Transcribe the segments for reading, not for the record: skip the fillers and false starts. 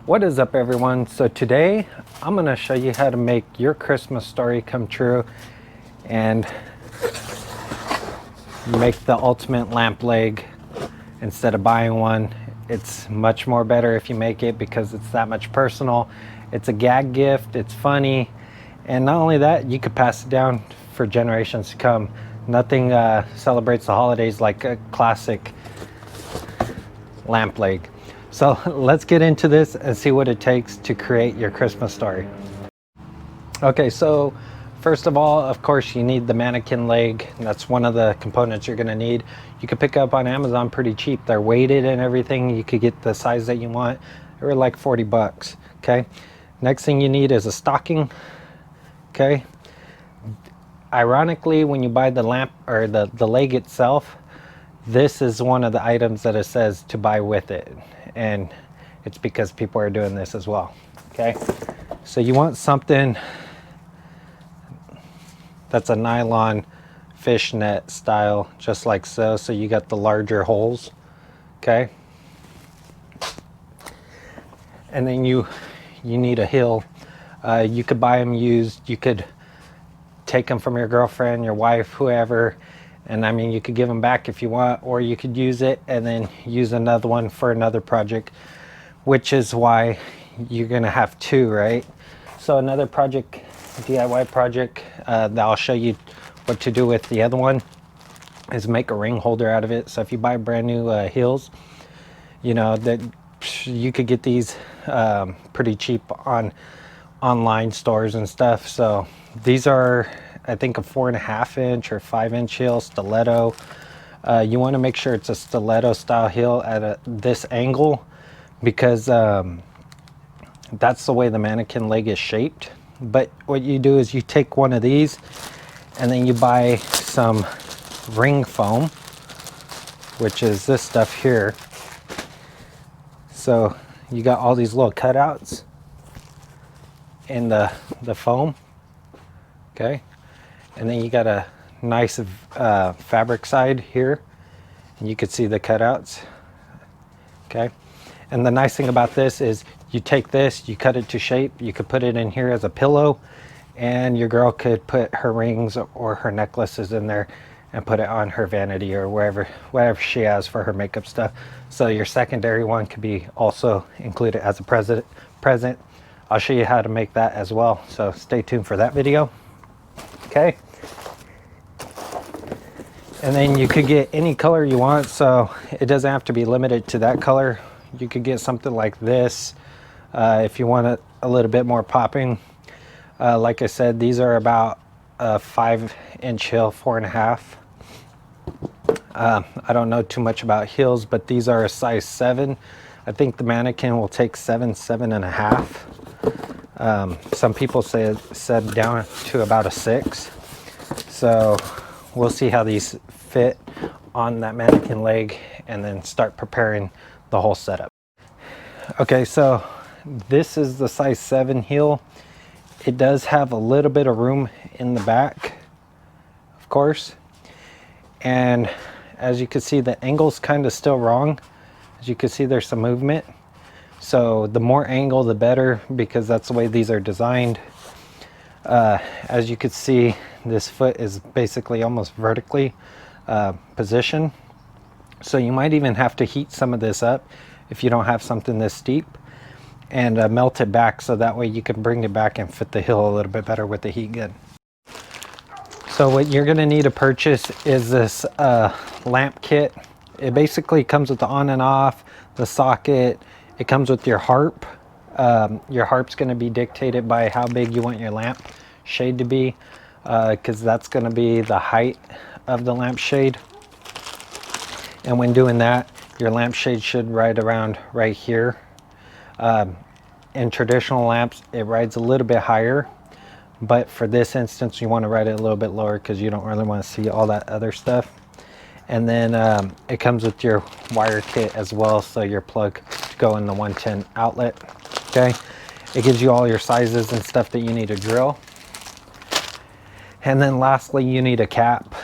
What is up, everyone? So today I'm going to show you how to make your Christmas story come true and make the ultimate lamp leg instead of buying one. It's much more better if you make it because it's that much personal. It's a gag gift, it's funny, and not only that, you could pass it down for generations to come. Nothing celebrates the holidays like a classic lamp leg. So let's get into this and see what it takes to create your Christmas story. Okay, so first of all, of course, you need the mannequin leg. That's one of the components you're gonna need. You could pick up on Amazon pretty cheap. They're weighted and everything. You could get the size that you want. They're like 40 bucks, okay? Next thing you need is a stocking, okay? Ironically, when you buy the lamp or the leg itself, this is one of the items that it says to buy with it. And it's because people are doing this as well, okay? So you want something that's a nylon fishnet style, just like so. So you got the larger holes, okay? And then you need a heel. You could buy them used. You could take them from your girlfriend, your wife, whoever. And I mean, you could give them back if you want, or you could use it and then use another one for another project, which is why you're gonna have two, right? So another project, DIY project, that I'll show you what to do with the other one is make a ring holder out of it. So if you buy brand new heels, you know, that you could get these pretty cheap on online stores and stuff. So these are, I think, a 4.5 inch or 5 inch heel stiletto. You want to make sure it's a stiletto style heel at this angle, because that's the way the mannequin leg is shaped. But what you do is you take one of these and then you buy some ring foam, which is this stuff here. So you got all these little cutouts in the foam, okay? And then you got a nice fabric side here, and you could see the cutouts, okay? And the nice thing about this is you take this, you cut it to shape, you could put it in here as a pillow, and your girl could put her rings or her necklaces in there and put it on her vanity or wherever she has for her makeup stuff. So your secondary one could be also included as a present. I'll show you how to make that as well, so stay tuned for that video. Okay, and then you could get any color you want, so it doesn't have to be limited to that color. You could get something like this if you want it a little bit more popping. Like I said, these are about a 5 inch heel, 4.5. I don't know too much about heels, but these are a size 7. I think the mannequin will take 7, 7.5. Some people said down to about a 6. So we'll see how these fit on that mannequin leg and then start preparing the whole setup. Okay, so this is the size 7 heel. It does have a little bit of room in the back, of course. And as you can see, the angle's kind of still wrong. As you can see, there's some movement. So the more angle, the better, because that's the way these are designed. As you can see, this foot is basically almost vertically positioned. So you might even have to heat some of this up if you don't have something this steep, and melt it back so that way you can bring it back and fit the heel a little bit better with the heat gun. So what you're gonna need to purchase is this lamp kit. It basically comes with the on and off, the socket. It comes with your harp. Your harp's gonna be dictated by how big you want your lamp shade to be, because that's gonna be the height of the lamp shade. And when doing that, your lamp shade should ride around right here. In traditional lamps, it rides a little bit higher, but for this instance, you want to ride it a little bit lower because you don't really want to see all that other stuff. And then it comes with your wire kit as well, so your plug to go in the 110 outlet. Okay, it gives you all your sizes and stuff that you need to drill. And then lastly, you need a cap.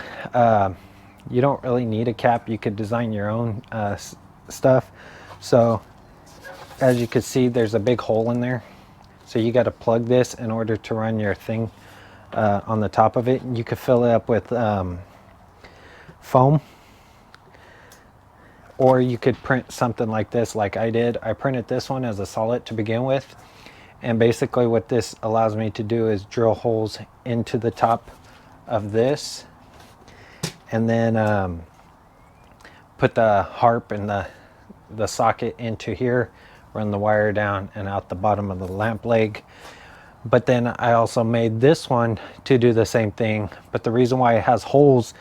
You don't really need a cap. You could design your own stuff. So as you can see, there's a big hole in there. So you got to plug this in order to run your thing on the top of it. You could fill it up with foam, or you could print something like this like I did. I printed this one as a solid to begin with, and basically what this allows me to do is drill holes into the top of this, and then put the harp and the socket into here, run the wire down and out the bottom of the lamp leg. But then I also made this one to do the same thing, but the reason why it has holes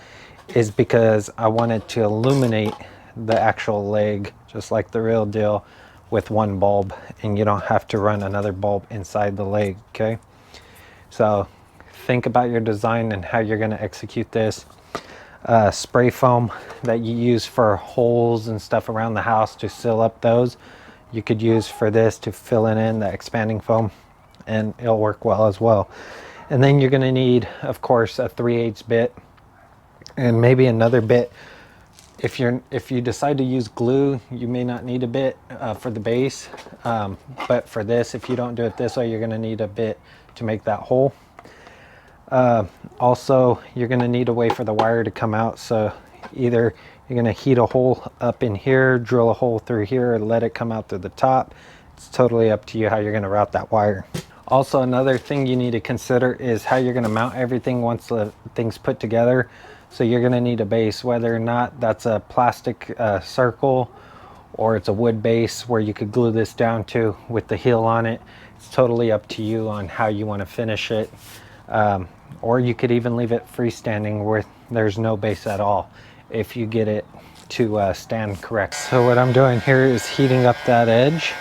is because I wanted to illuminate the actual leg just like the real deal with one bulb, and you don't have to run another bulb inside the leg. Okay, so think about your design and how you're going to execute this. Spray foam that you use for holes and stuff around the house to seal up those, you could use for this to fill it in, the expanding foam, and it'll work well as well. And then you're going to need, of course, a 3/8 bit and maybe another bit. If you decide to use glue, you may not need a bit for the base, but for this, if you don't do it this way, you're going to need a bit to make that hole. Also, you're going to need a way for the wire to come out, so either you're going to heat a hole up in here, drill a hole through here, or let it come out through the top. It's totally up to you how you're going to route that wire. Also, another thing you need to consider is how you're going to mount everything once the thing's put together. So you're going to need a base, whether or not that's a plastic circle or it's a wood base where you could glue this down to with the heel on it. It's totally up to you on how you want to finish it. Or you could even leave it freestanding where there's no base at all if you get it to stand correct. So what I'm doing here is heating up that edge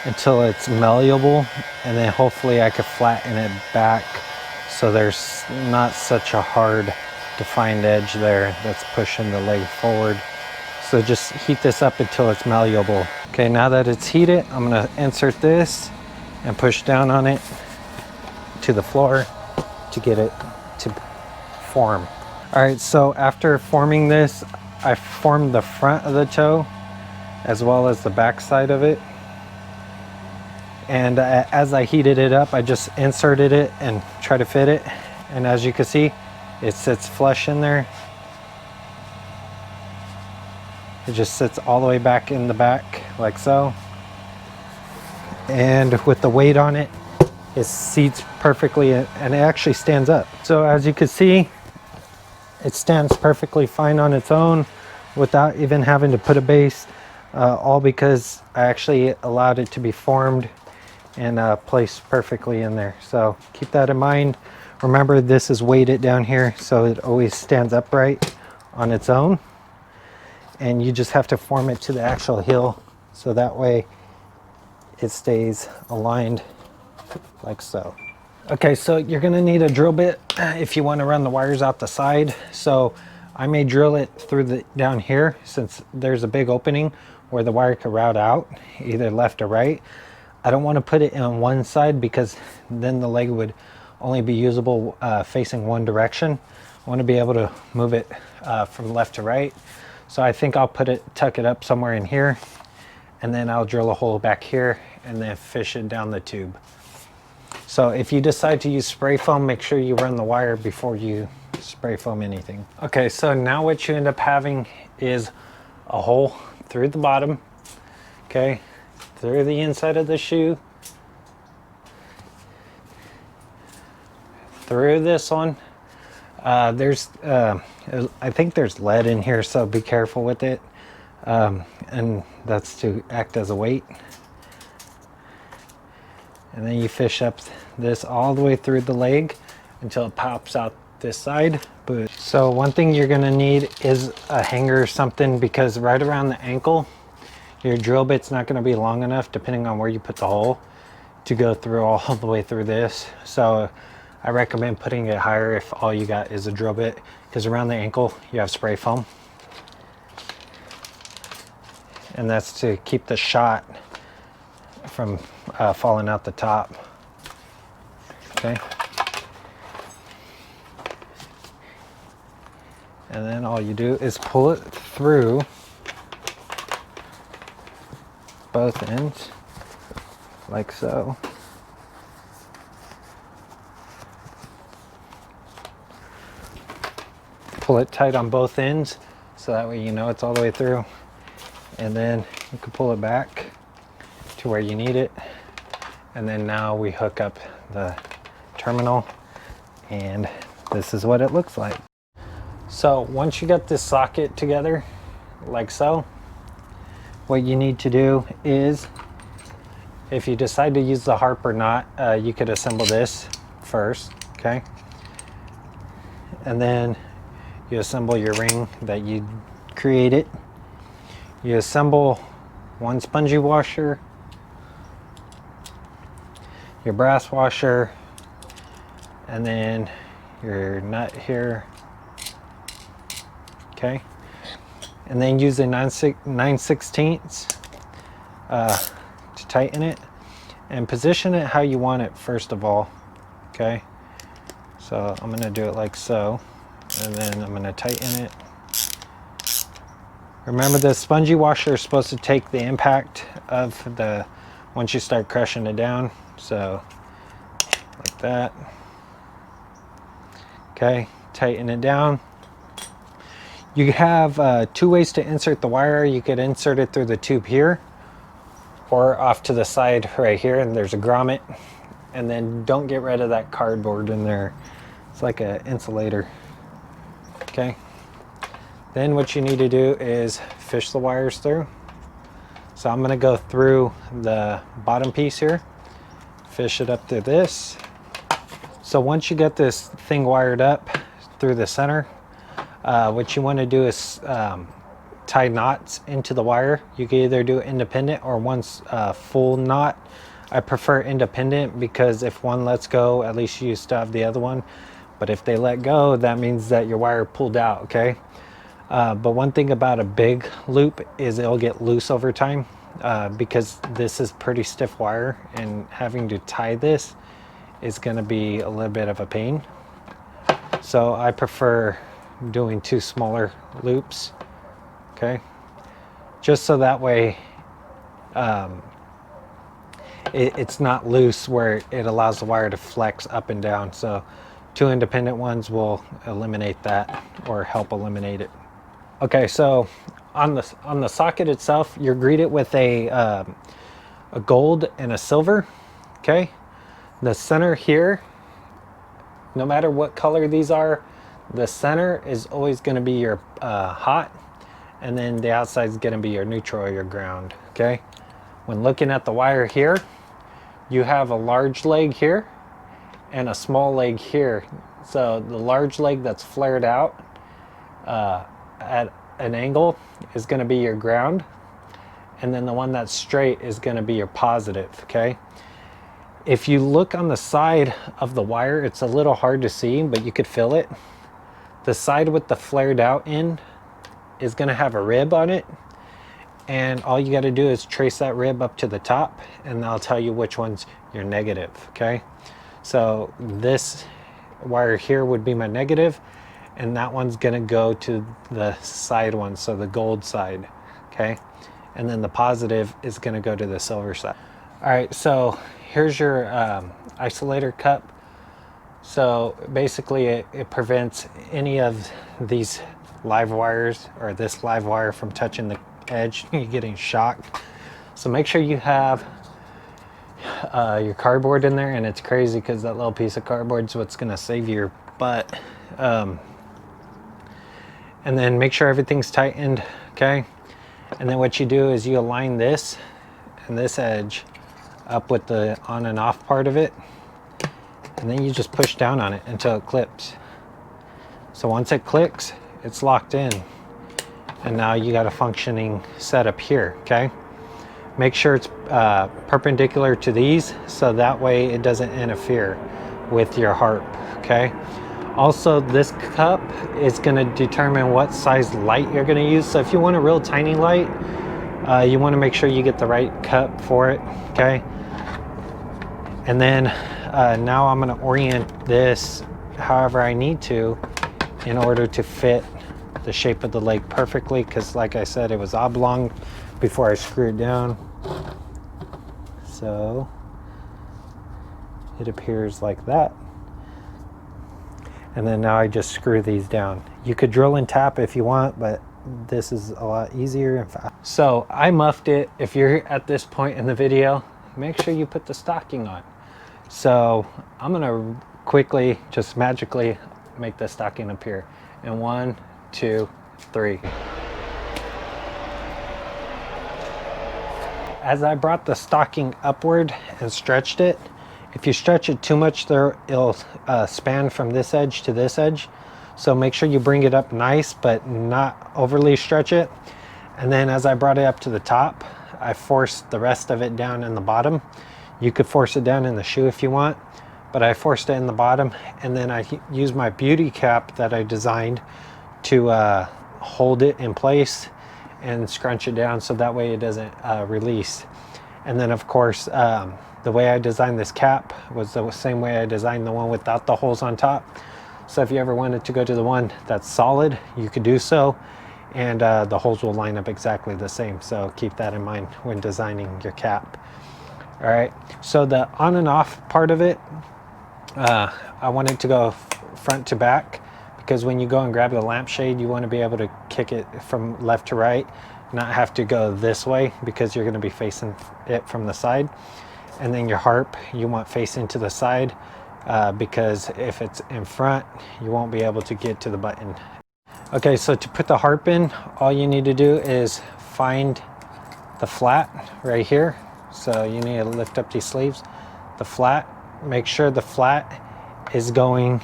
until it's malleable, and then hopefully I could flatten it back so there's not such a hard defined edge there that's pushing the leg forward. So just heat this up until it's malleable. Okay, now that it's heated, I'm going to insert this and push down on it to the floor to get it to form. All right, so after forming this, I formed the front of the toe as well as the back side of it. And as I heated it up, I just inserted it and tried to fit it. And as you can see, it sits flush in there. It just sits all the way back in the back like so. And with the weight on it, it seats perfectly and it actually stands up. So as you can see, it stands perfectly fine on its own without even having to put a base, all because I actually allowed it to be formed and placed perfectly in there. So keep that in mind. Remember, this is weighted down here, so it always stands upright on its own. And you just have to form it to the actual heel, so that way it stays aligned like so. Okay, so you're gonna need a drill bit if you want to run the wires out the side. So I may drill it through the down here, since there's a big opening where the wire could route out either left or right. I don't want to put it on one side because then the leg would only be usable facing one direction. I want to be able to move it from left to right. So I think I'll tuck it up somewhere in here, and then I'll drill a hole back here and then fish it down the tube. So if you decide to use spray foam, make sure you run the wire before you spray foam anything. Okay, so now what you end up having is a hole through the bottom, okay, through the inside of the shoe, through this one. I think there's lead in here, so be careful with it. And that's to act as a weight. And then you fish up this all the way through the leg until it pops out this side. So one thing you're gonna need is a hanger or something, because right around the ankle, your drill bit's not gonna be long enough, depending on where you put the hole, to go through all the way through this. So I recommend putting it higher if all you got is a drill bit, because around the ankle you have spray foam. And that's to keep the shot from falling out the top. Okay. And then all you do is pull it through both ends, like so. Pull it tight on both ends, so that way you know it's all the way through. And then you can pull it back to where you need it. And then now we hook up the terminal, and this is what it looks like. So once you got this socket together, like so, what you need to do is, if you decide to use the harp or not, you could assemble this first, okay? And then you assemble your ring that you created. You assemble one spongy washer, your brass washer, and then your nut here, okay? And then use a 9/16 to tighten it, and position it how you want it first of all, okay? So I'm gonna do it like so, and then I'm gonna tighten it. Remember, the spongy washer is supposed to take the impact of the, once you start crushing it down, so like that. Okay, tighten it down. You have 2 ways to insert the wire. You could insert it through the tube here, or off to the side right here, and there's a grommet. And then don't get rid of that cardboard in there. It's like an insulator. Okay. Then what you need to do is fish the wires through. So I'm going to go through the bottom piece here, fish it up to this. So once you get this thing wired up through the center, what you want to do is tie knots into the wire. You can either do independent or one full knot. I prefer independent because if one lets go, at least you still have the other one. But if they let go, that means that your wire pulled out, okay? But one thing about a big loop is it'll get loose over time because this is pretty stiff wire, and having to tie this is going to be a little bit of a pain. So I prefer doing 2 smaller loops, okay? Just so that way it's not loose where it allows the wire to flex up and down. So 2 independent ones will eliminate that, or help eliminate it. Okay, so on the socket itself, you're greeted with a gold and a silver, okay? The center here, no matter what color these are, the center is always going to be your hot, and then the outside is going to be your neutral or your ground, okay? When looking at the wire here, you have a large leg here and a small leg here. So the large leg that's flared out at an angle is going to be your ground, and then the one that's straight is going to be your positive, okay? If you look on the side of the wire, it's a little hard to see, but you could feel it. The side with the flared out end is going to have a rib on it, and all you got to do is trace that rib up to the top, and I'll tell you which one's your negative, okay? So this wire here would be my negative, and that one's going to go to the side one, so the gold side, okay? And then the positive is going to go to the silver side. All right, so here's your isolator cup. So basically it prevents any of these live wires or this live wire from touching the edge, you getting shocked. So make sure you have your cardboard in there, and it's crazy because that little piece of cardboard is what's going to save your butt. And then make sure everything's tightened, okay? And then what you do is you align this and this edge up with the on and off part of it, and then you just push down on it until it clips. So once it clicks, it's locked in, and now you got a functioning setup here, okay? Make sure it's perpendicular to these, so that way it doesn't interfere with your harp, okay? Also, this cup is going to determine what size light you're going to use. So if you want a real tiny light, you want to make sure you get the right cup for it, okay? And then now I'm going to orient this however I need to in order to fit the shape of the leg perfectly, because like I said, it was oblong before I screwed it down. So it appears like that. And then now I just screw these down. You could drill and tap if you want, but this is a lot easier and fast. So I muffed it. If you're at this point in the video, make sure you put the stocking on. So I'm gonna quickly, just magically make the stocking appear. And 1, 2, 3. As I brought the stocking upward and stretched it, if you stretch it too much there, it'll span from this edge to this edge. So make sure you bring it up nice, but not overly stretch it. And then as I brought it up to the top, I forced the rest of it down in the bottom. You could force it down in the shoe if you want, but I forced it in the bottom. And then I used my beauty cap that I designed to hold it in place and scrunch it down so that way it doesn't release. And then of course, the way I designed this cap was the same way I designed the one without the holes on top. So if you ever wanted to go to the one that's solid, you could do so, and the holes will line up exactly the same. So keep that in mind when designing your cap. All right, so the on and off part of it, I want it to go front to back, because when you go and grab the lampshade, you want to be able to kick it from left to right, not have to go this way, because you're going to be facing it from the side. And then your harp, you want facing to the side, because if it's in front, you won't be able to get to the button. Okay, so to put the harp in, all you need to do is find the flat right here. So you need to lift up these sleeves. The flat, make sure the flat is going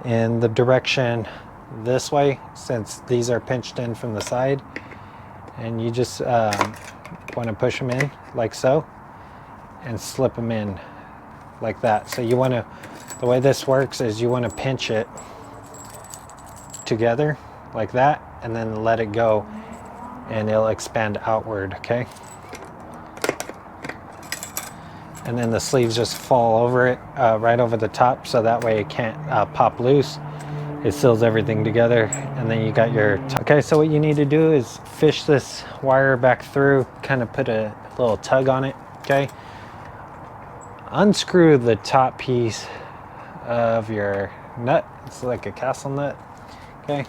in the direction this way, since these are pinched in from the side. And you just want to push them in like so, and slip them in like that. So you want to, the way this works is you want to pinch it together like that, and then let it go, and it'll expand outward, okay? And then the sleeves just fall over it, right over the top, so that way it can't pop loose. It seals everything together, and then you got your, okay, so what you need to do is fish this wire back through, kind of put a little tug on it, okay? Unscrew the top piece of your nut. It's like a castle nut, okay?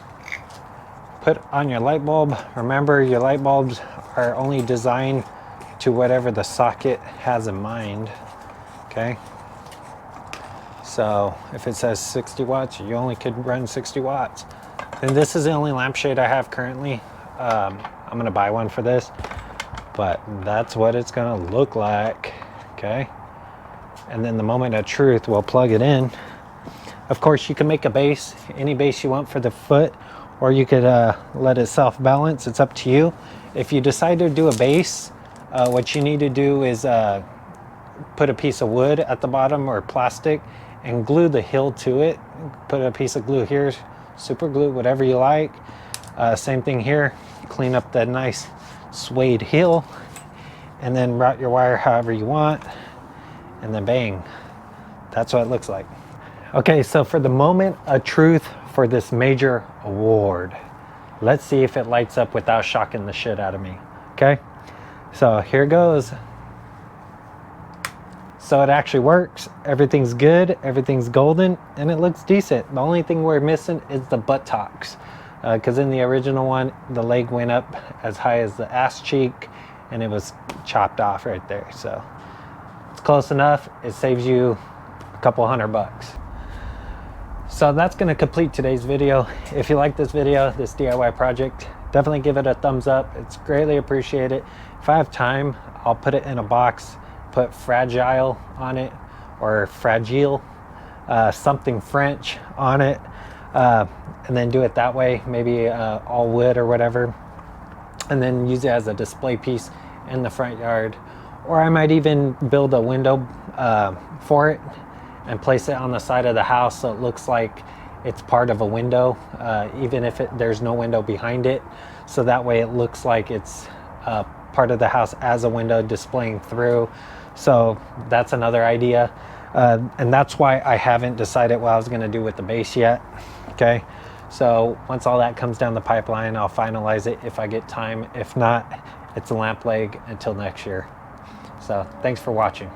Put on your light bulb. Remember, your light bulbs are only designed to whatever the socket has in mind, okay? So if it says 60 watts, you only could run 60 watts. And this is the only lampshade I have currently. I'm gonna buy one for this, but that's what it's gonna look like, okay? And then the moment of truth, we'll plug it in. Of course, you can make a base, any base you want for the foot, or you could let it self-balance. It's up to you. If you decide to do a base, what you need to do is put a piece of wood at the bottom or plastic and glue the heel to it. Put a piece of glue here, super glue, whatever you like. Same thing here. Clean up that nice suede heel, and then route your wire however you want, and then bang, that's what it looks like. Okay, so for the moment of truth for this major award, let's see if it lights up without shocking the shit out of me, okay? So here goes. So it actually works. Everything's good, everything's golden, and it looks decent. The only thing we're missing is the buttocks, because in the original one, the leg went up as high as the ass cheek, and it was chopped off right there. So it's close enough. It saves you a couple $100. So that's going to complete today's video. If you like this video, this DIY project, definitely give it a thumbs up. It's greatly appreciated. If I have time, I'll put it in a box, put Fra-gi-el on it, or Fra-gi-el, something French on it, and then do it that way, maybe all wood or whatever, and then use it as a display piece in the front yard. Or I might even build a window for it and place it on the side of the house so it looks like it's part of a window, even if there's no window behind it. So that way it looks like it's part of the house as a window displaying through. So that's another idea. And that's why I haven't decided what I was going to do with the base yet. Okay. So once all that comes down the pipeline, I'll finalize it if I get time. If not, It's a lamp leg until next year. So thanks for watching.